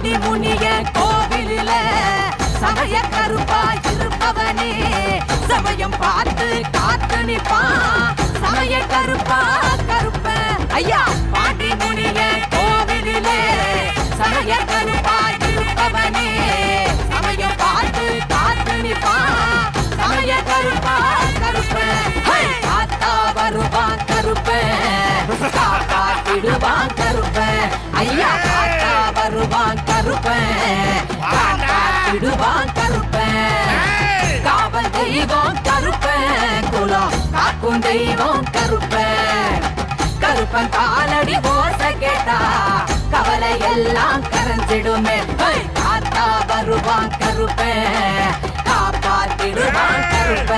பாண்டி முனிய கோவிலில சமய கருப்பா இருப்பவனே சமயம் பார்த்து காத்து நிப்பான் சமய கருப்பா கருப்ப ஐயா பாண்டி முனிய கோவிலிலே சமய கருப்பா இருப்பவனே சமயம் பார்த்து காத்து நிப்பான் சமய கருப்பா கருப்ப காத்தா வருவான் கருப்ப காப்பாத்திடுவான் கருப்ப ஐயா காத்தா வருவான் கருப்ப காப்பாத்திடுவான் கருப்ப காவல் தெய்வம் கருப்ப குலம் காக்கும் தெய்வம் கருப்ப கருப்பன் காலடி ஓச கேட்டா கவலை எல்லாம் கரைஞ்சிடுமே காத்தா வருவான் கருப்ப காப்பாத்திடுவான் கருப்ப